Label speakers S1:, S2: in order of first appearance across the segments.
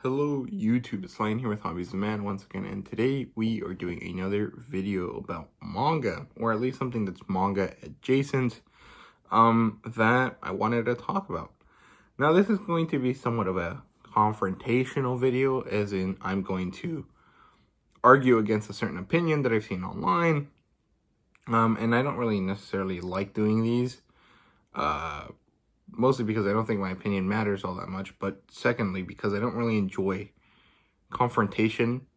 S1: Hello YouTube, it's Lion here with Hobbies of Man once again, and today we are doing another video about manga, or at least something that's manga adjacent, that I wanted to talk about. Now this is going to be somewhat of a confrontational video, as in I'm going to argue against a certain opinion that I've seen online, and I don't really necessarily like doing these, mostly because I don't think my opinion matters all that much, but secondly, because I don't really enjoy confrontation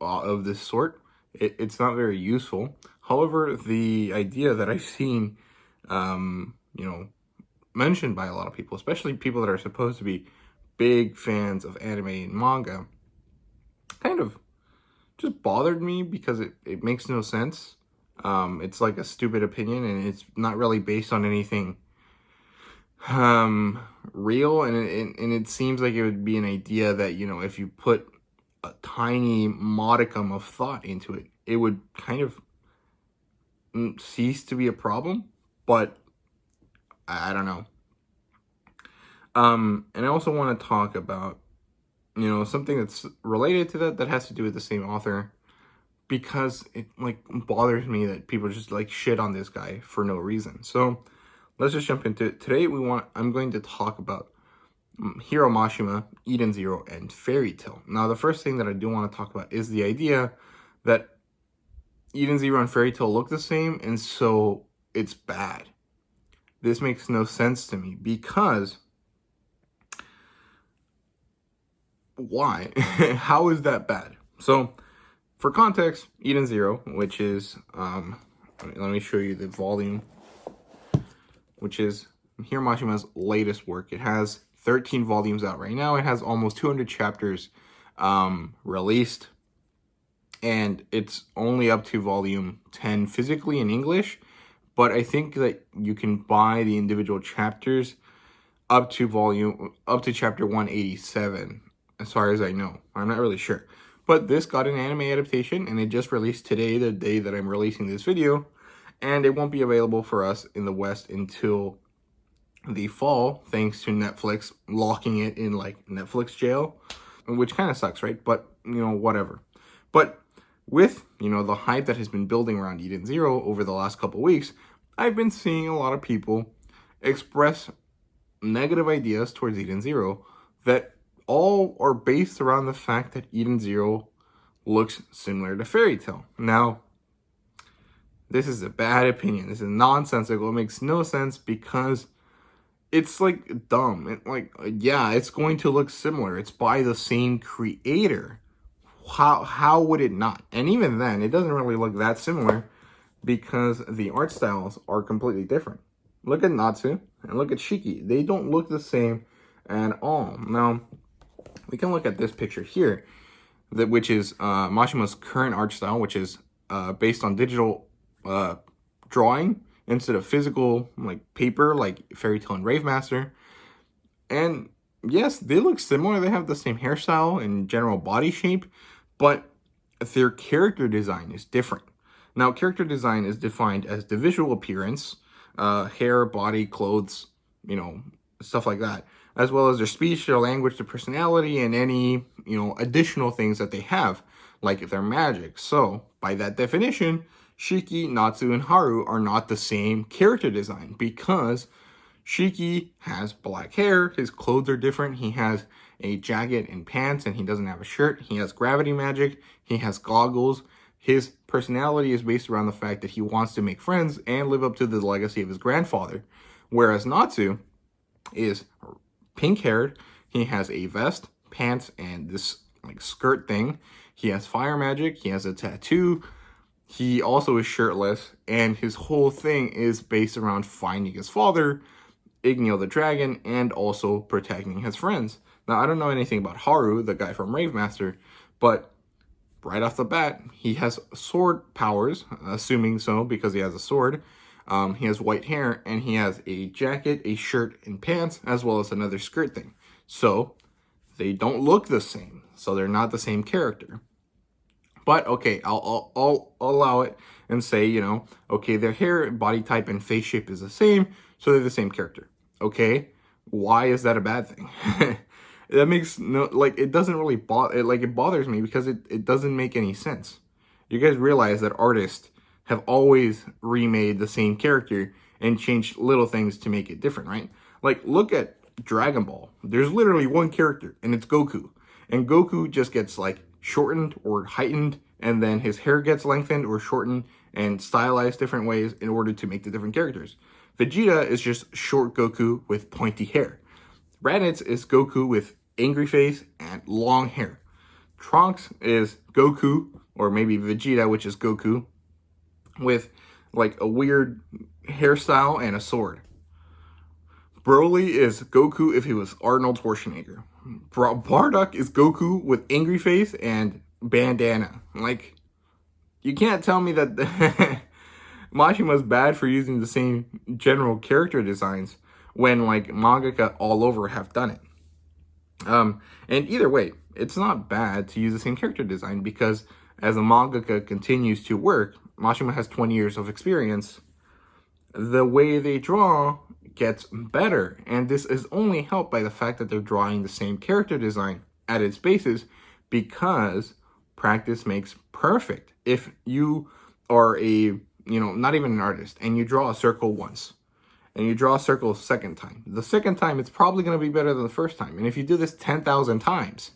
S1: of this sort. It's not very useful. However, the idea that I've seen, mentioned by a lot of people, especially people that are supposed to be big fans of anime and manga, kind of just bothered me because it makes no sense. It's like a stupid opinion, and it's not really based on anything real, and it seems like it would be an idea that, if you put a tiny modicum of thought into it, it would kind of cease to be a problem. But I don't know. And I also want to talk about something that's related to that has to do with the same author, because it bothers me that people just shit on this guy for no reason. So let's just jump into it. Today I'm going to talk about Hiro Mashima, Eden Zero, and Fairy Tail. Now, the first thing that I do want to talk about is the idea that Eden Zero and Fairy Tail look the same, and so it's bad. This makes no sense to me, because why? How is that bad? So, for context, Eden Zero, which is, let me show you the volume, which is Hiro Mashima's latest work. It has 13 volumes out right now. It has almost 200 chapters released, and it's only up to volume 10 physically in English, but I think that you can buy the individual chapters up to chapter 187, as far as I know. I'm not really sure. But this got an anime adaptation, and it just released today, the day that I'm releasing this video, and it won't be available for us in the West until the fall, thanks to Netflix locking it in Netflix jail, which kind of sucks, right? But whatever. But with the hype that has been building around Eden Zero over the last couple weeks, I've been seeing a lot of people express negative ideas towards Eden Zero that all are based around the fact that Eden Zero looks similar to Fairy Tail. Now, this is a bad opinion. This is nonsensical. It makes no sense, because it's dumb. Yeah, it's going to look similar. It's by the same creator. How would it not? And even then, it doesn't really look that similar, because the art styles are completely different. Look at Natsu and look at Shiki. They don't look the same at all. Now, we can look at this picture here, which is Mashima's current art style, which is based on digital drawing instead of physical paper, like Fairy Tail and Rave Master. And yes, they look similar. They have the same hairstyle and general body shape, but their character design is different. Now, character design is defined as the visual appearance, hair, body, clothes, stuff like that, as well as their speech, their language, their personality, and any additional things that they have, like their magic. So by that definition, Shiki, Natsu, and Haru are not the same character design, because Shiki has black hair, his clothes are different, he has a jacket and pants, and he doesn't have a shirt, he has gravity magic, he has goggles, his personality is based around the fact that he wants to make friends and live up to the legacy of his grandfather, whereas Natsu is pink-haired, he has a vest, pants, and this skirt thing, he has fire magic, he has a tattoo, he also is shirtless, and his whole thing is based around finding his father, Igneo the dragon, and also protecting his friends. Now, I don't know anything about Haru, the guy from Rave Master, but right off the bat, he has sword powers, assuming so, because he has a sword. He has white hair, and he has a jacket, a shirt, and pants, as well as another skirt thing. So, they don't look the same, so they're not the same character. But okay, I'll allow it and say, okay, their hair, body type, and face shape is the same, so they're the same character. Okay, why is that a bad thing? That makes no, like, it doesn't really bother, like, it bothers me because it doesn't make any sense. You guys realize that artists have always remade the same character and changed little things to make it different, right? Like, look at Dragon Ball. There's literally one character, and it's Goku. And Goku just gets, like, shortened or heightened, and then his hair gets lengthened or shortened and stylized different ways in order to make the different characters. Vegeta is just short Goku with pointy hair. Raditz is Goku with angry face and long hair. Trunks is Goku, or maybe Vegeta, which is Goku, with like a weird hairstyle and a sword. Broly is Goku if he was Arnold Schwarzenegger. Bardock is Goku with angry face and bandana. Like, you can't tell me that Mashima's bad for using the same general character designs when, like, mangaka all over have done it. And either way, it's not bad to use the same character design because as a mangaka continues to work, Mashima has 20 years of experience. The way they draw gets better, and this is only helped by the fact that they're drawing the same character design at its basis because practice makes perfect. If you are not even an artist, and you draw a circle once, and you draw a circle a second time, the second time it's probably going to be better than the first time. And if you do this 10,000 times,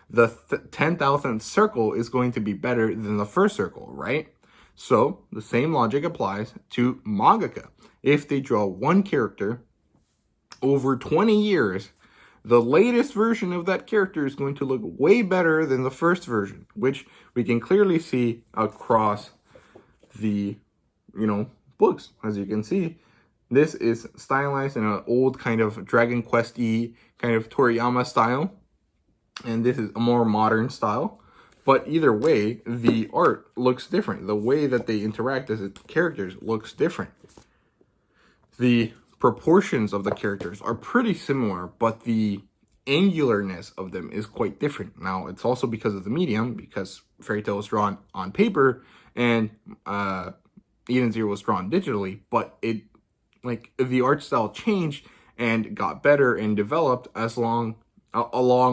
S1: the 10,000th circle is going to be better than the first circle, right? So the same logic applies to mangaka. If they draw one character over 20 years, the latest version of that character is going to look way better than the first version, which we can clearly see across the, books. As you can see, this is stylized in an old kind of Dragon Quest-y kind of Toriyama style, and this is a more modern style. But either way, the art looks different. The way that they interact as characters looks different. The proportions of the characters are pretty similar, but the angularness of them is quite different. Now, it's also because of the medium, because Fairy Tail was drawn on paper and Eden Zero was drawn digitally, but the art style changed and got better and developed along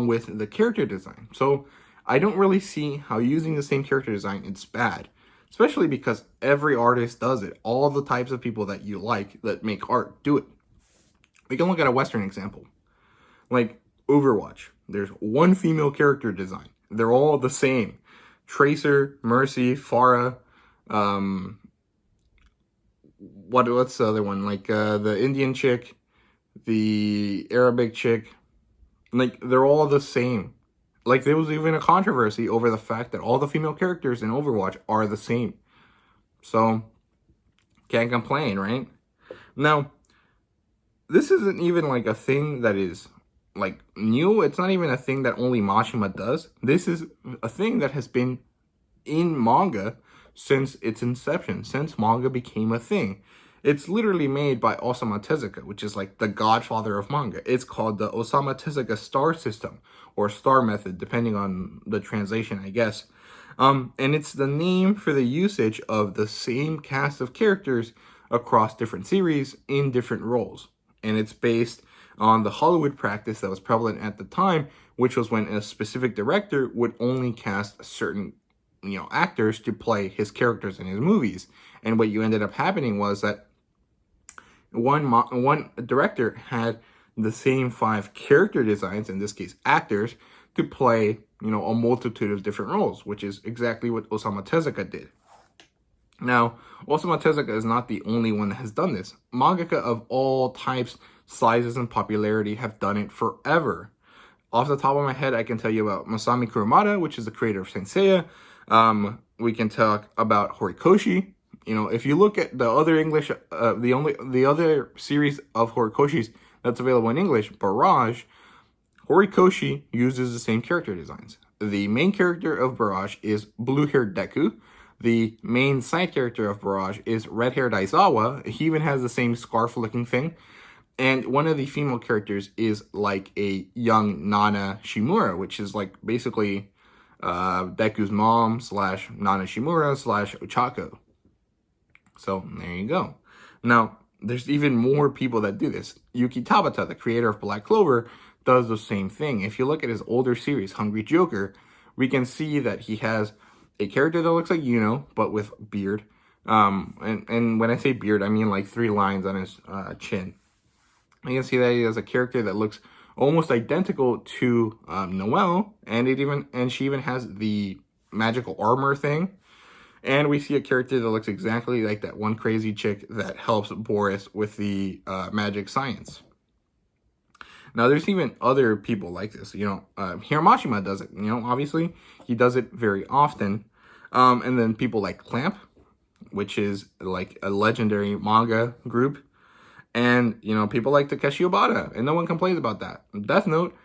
S1: with the character design. So I don't really see how using the same character design is bad, especially because every artist does it. All the types of people that you like that make art do it. We can look at a Western example, like Overwatch. There's one female character design. They're all the same. Tracer, Mercy, Pharah, what's the other one? Like the Indian chick, the Arabic chick. Like, they're all the same. Like, there was even a controversy over the fact that all the female characters in Overwatch are the same. So, can't complain, right? Now, this isn't even, like, a thing that is, like, new. It's not even a thing that only Mashima does. This is a thing that has been in manga since its inception, since manga became a thing. It's literally made by Osamu Tezuka, which is like the godfather of manga. It's called the Osamu Tezuka star system, or star method, depending on the translation, I guess. And it's the name for the usage of the same cast of characters across different series in different roles. And it's based on the Hollywood practice that was prevalent at the time, which was when a specific director would only cast certain actors to play his characters in his movies. And what you ended up happening was that one director had the same 5 character designs, in this case actors, to play a multitude of different roles, which is exactly what Osamu Tezuka did. Now, Osamu Tezuka is not the only one that has done this. Mangaka of all types, sizes, and popularity have done it forever. Off the top of my head, I can tell you about Masami Kurumada, which is the creator of Saint Seiya. We can talk about Horikoshi. If you look at the other English, the other series of Horikoshis that's available in English, Barrage, Horikoshi uses the same character designs. The main character of Barrage is blue-haired Deku. The main side character of Barrage is red-haired Aizawa. He even has the same scarf-looking thing. And one of the female characters is like a young Nana Shimura, which is like basically Deku's mom / Nana Shimura / Ochako. So there you go. Now, there's even more people that do this. Yuki Tabata, the creator of Black Clover, does the same thing. If you look at his older series, Hungry Joker, we can see that he has a character that looks like Yuno, but with beard. And when I say beard, I mean like 3 lines on his chin. You can see that he has a character that looks almost identical to Noelle, and she even has the magical armor thing. And we see a character that looks exactly like that one crazy chick that helps Boris with the magic science. Now, there's even other people like this. Hiramashima does it. Obviously, he does it very often. And then people like Clamp, which is like a legendary manga group. And, people like Takeshi Obata, and no one complains about that. Death Note,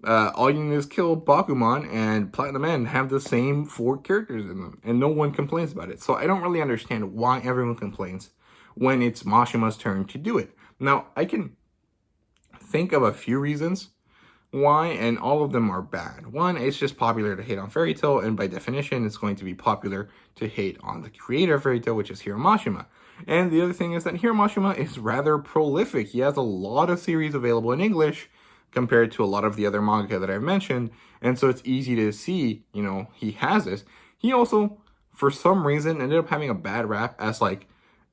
S1: all you need is kill Bakuman and Platinum End have the same 4 characters in them, and no one complains about it. So I don't really understand why everyone complains when it's Mashima's turn to do it. Now, I can think of a few reasons why, and all of them are bad. One, it's just popular to hate on Fairy Tail, and by definition, it's going to be popular to hate on the creator of Fairy Tail, which is Hiramashima. And the other thing is that Hiramashima is rather prolific. He has a lot of series available in English compared to a lot of the other manga that I've mentioned, and so it's easy to see, he has this. He also, for some reason, ended up having a bad rap as like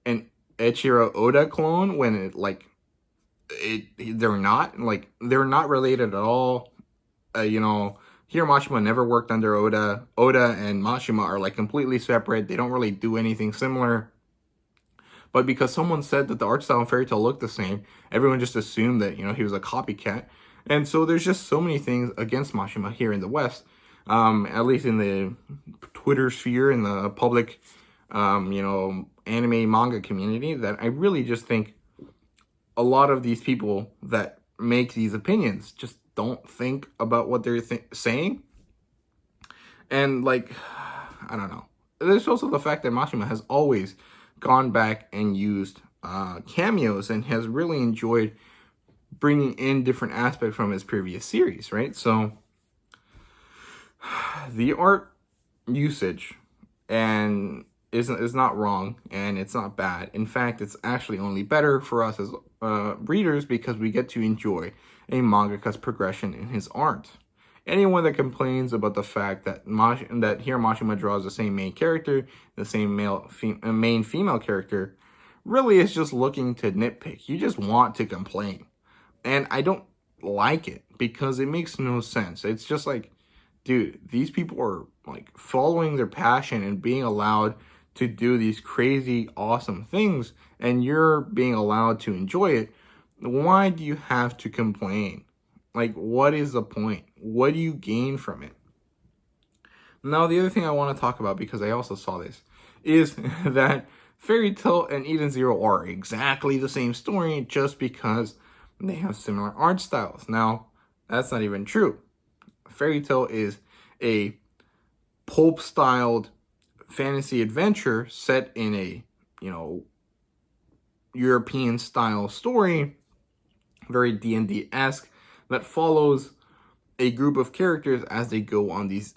S1: an Eiichiro Oda clone when they're not related at all. Hiramashima never worked under Oda. Oda and Mashima are like completely separate. They don't really do anything similar. But because someone said that the art style in Fairy Tail looked the same, everyone just assumed that, he was a copycat. And so there's just so many things against Mashima here in the West, at least in the Twitter sphere, in the public, anime manga community, that I really just think a lot of these people that make these opinions just don't think about what they're saying. And I don't know. There's also the fact that Mashima has always gone back and used cameos and has really enjoyed bringing in different aspects from his previous series, right? So the art usage and is not wrong, and it's not bad. In fact, it's actually only better for us as readers because we get to enjoy a mangaka's progression in his art. Anyone that complains about the fact that Hiramashima draws the same main character, the same main female character, really is just looking to nitpick. You just want to complain. And I don't like it because it makes no sense. It's just like, dude, these people are like following their passion and being allowed to do these crazy, awesome things, and you're being allowed to enjoy it. Why do you have to complain? Like, what is the point? What do you gain from it? Now, the other thing I want to talk about, because I also saw this, is that Fairy Tail and Eden Zero are exactly the same story just because they have similar art styles. Now, that's not even true. Fairy Tail is a pulp-styled fantasy adventure set in a, European-style story, very D&D-esque, that follows a group of characters as they go on these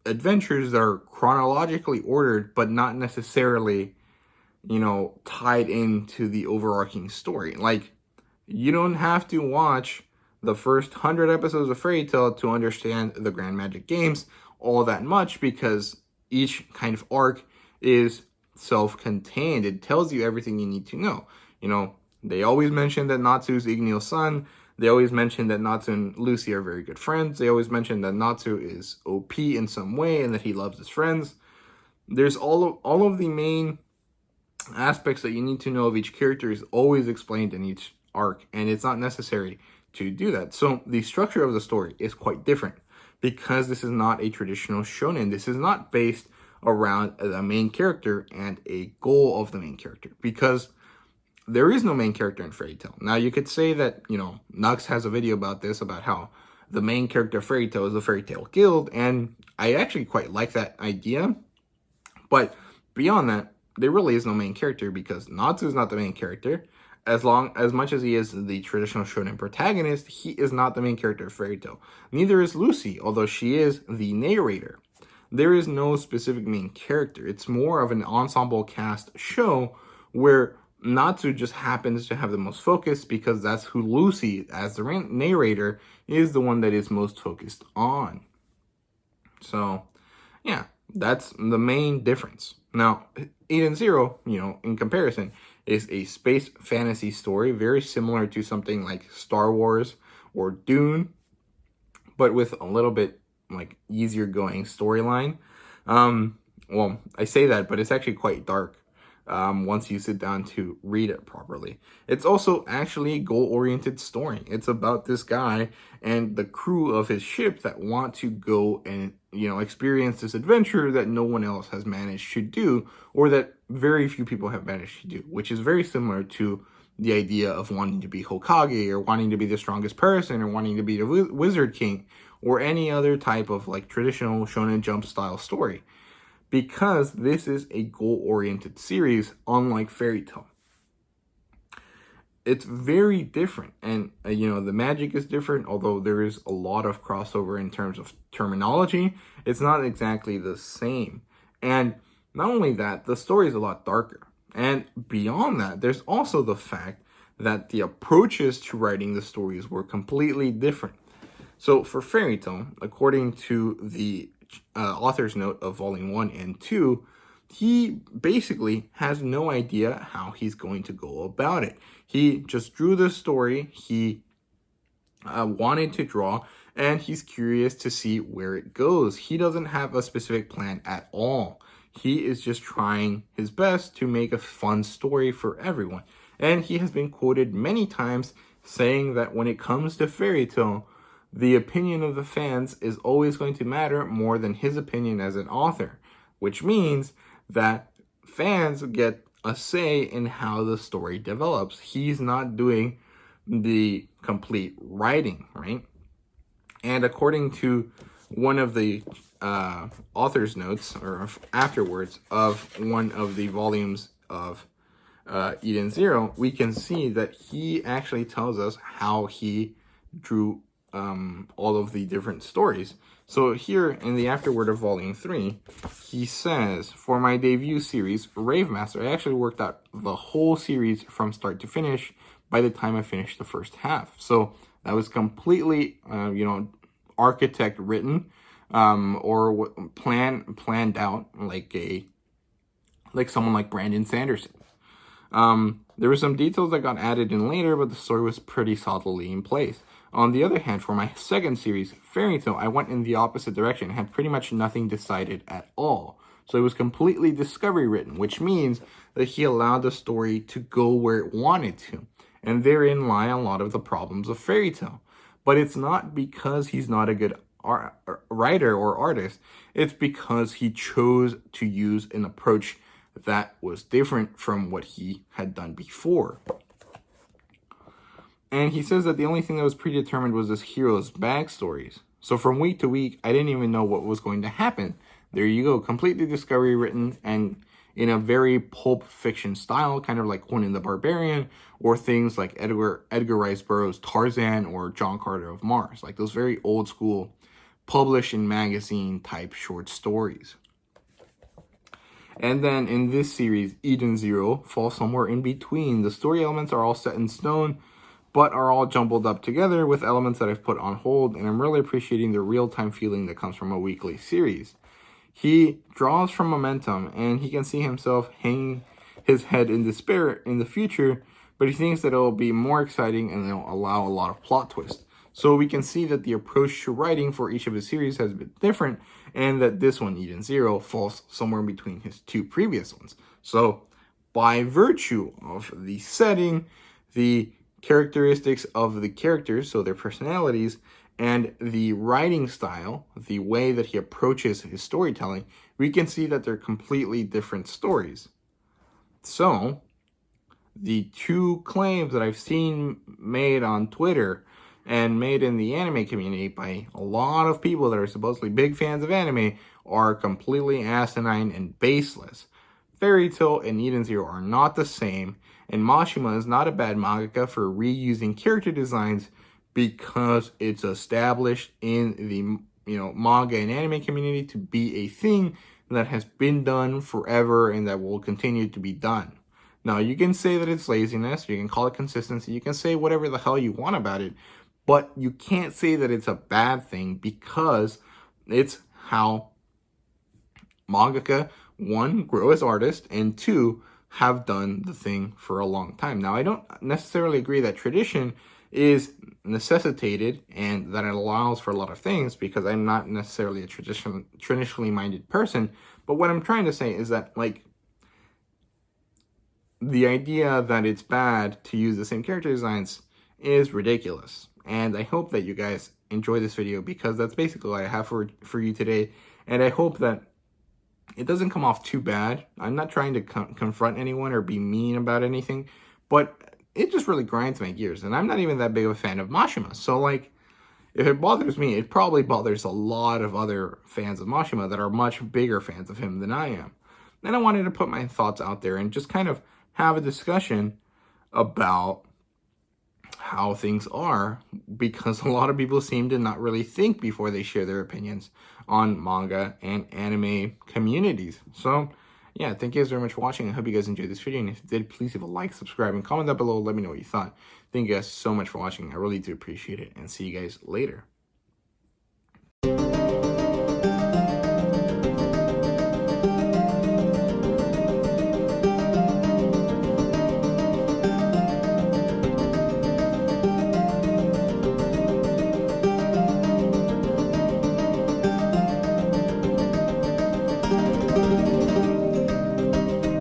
S1: adventures that are chronologically ordered, but not necessarily, tied into the overarching story. Like, you don't have to watch the first 100 episodes of Fairy Tail to understand the Grand Magic Games all that much, because each kind of arc is self-contained. It tells you everything you need to know. They always mention that Natsu's Ignio's son. They always mention that Natsu and Lucy are very good friends. They always mention that Natsu is OP in some way and that he loves his friends. There's all of the main aspects that you need to know of each character is always explained in each arc, and it's not necessary to do that. So the structure of the story is quite different because this is not a traditional shonen. This is not based around the main character and a goal of the main character, because there is no main character in Fairy Tail. Now, you could say that, Nux has a video about this, about how the main character of Fairy Tail is the Fairy Tail Guild, and I actually quite like that idea. But beyond that, there really is no main character because Natsu is not the main character. As much as he is the traditional shonen protagonist, he is not the main character of Fairy Tail. Neither is Lucy, although she is the narrator. There is no specific main character. It's more of an ensemble cast show where Natsu just happens to have the most focus because that's who Lucy, as the narrator, is the one that is most focused on. So, yeah, that's the main difference. Now, Eden Zero, in comparison, is a space fantasy story, very similar to something like Star Wars or Dune, but with a little bit like easier going storyline. Well, I say that, but it's actually quite dark once you sit down to read it properly. It's also actually a goal-oriented story. It's about this guy and the crew of his ship that want to go and, experience this adventure that no one else has managed to do, or that very few people have managed to do, which is very similar to the idea of wanting to be Hokage, or wanting to be the strongest person, or wanting to be the Wizard King, or any other type of like traditional Shonen Jump style story. Because this is a goal-oriented series, unlike Fairy Tail. It's very different, and the magic is different, although there is a lot of crossover in terms of terminology. It's not exactly the same. And not only that, the story is a lot darker. And beyond that, there's also the fact that the approaches to writing the stories were completely different. So for Fairy Tail, according to the author's note of volume 1 and 2, he basically has no idea how he's going to go about it. He just drew the story he wanted to draw, and he's curious to see where it goes. He doesn't have a specific plan at all. He is just trying his best to make a fun story for everyone. And he has been quoted many times saying that when it comes to Fairy Tail, the opinion of the fans is always going to matter more than his opinion as an author, which means that fans get a say in how the story develops. He's not doing the complete writing, right? And according to one of the author's notes, or afterwards, of one of the volumes of Eden Zero, we can see that he actually tells us how he drew all of the different stories. So here in the afterword of volume 3, he says, for my debut series, Rave Master, I actually worked out the whole series from start to finish by the time I finished the first half. So that was completely, architect written, or planned out like someone like Brandon Sanderson. There were some details that got added in later, but the story was pretty solidly in place. On the other hand, for my second series, Fairy Tail, I went in the opposite direction and had pretty much nothing decided at all. So it was completely discovery written, which means that he allowed the story to go where it wanted to. And therein lie a lot of the problems of Fairy Tail. But it's not because he's not a good writer or artist. It's because he chose to use an approach that was different from what he had done before. And he says that the only thing that was predetermined was this hero's backstories. So from week to week, I didn't even know what was going to happen. There you go, completely discovery written and in a very pulp fiction style, kind of like Conan the Barbarian, or things like Edgar Rice Burroughs' Tarzan or John Carter of Mars, like those very old school published in magazine type short stories. And then in this series, Eden Zero falls somewhere in between. The story elements are all set in stone, but are all jumbled up together with elements that I've put on hold, and I'm really appreciating the real-time feeling that comes from a weekly series. He draws from momentum, and he can see himself hanging his head in despair in the future, but he thinks that it will be more exciting and it'll allow a lot of plot twists. So we can see that the approach to writing for each of his series has been different, and that this one, Eden Zero, falls somewhere in between his two previous ones. So by virtue of the setting, the characteristics of the characters, so their personalities, and the writing style, the way that he approaches his storytelling, we can see that they're completely different stories. So the two claims that I've seen made on Twitter and made in the anime community by a lot of people that are supposedly big fans of anime are completely asinine and baseless. Fairy Tail and Eden Zero are not the same, and Mashima is not a bad mangaka for reusing character designs because it's established in the manga and anime community to be a thing that has been done forever and that will continue to be done. Now, you can say that it's laziness, you can call it consistency, you can say whatever the hell you want about it, but you can't say that it's a bad thing because it's how mangaka, one, grow as artists, and two, have done the thing for a long time. Now, I don't necessarily agree that tradition is necessitated and that it allows for a lot of things, because I'm not necessarily a traditionally minded person. But what I'm trying to say is that, like, the idea that it's bad to use the same character designs is ridiculous. And I hope that you guys enjoy this video, because that's basically what I have for you today. And I hope that it doesn't come off too bad. I'm not trying to confront anyone or be mean about anything, but it just really grinds my gears. And I'm not even that big of a fan of Mashima. So, like, if it bothers me, it probably bothers a lot of other fans of Mashima that are much bigger fans of him than I am. And I wanted to put my thoughts out there and just kind of have a discussion about how things are, because a lot of people seem to not really think before they share their opinions on manga and anime communities. So yeah, thank you guys very much for watching. I hope you guys enjoyed this video, and if you did, please leave a like, subscribe, and comment down below. Let me know what you thought. Thank you guys so much for watching. I really do appreciate it, and see you guys later.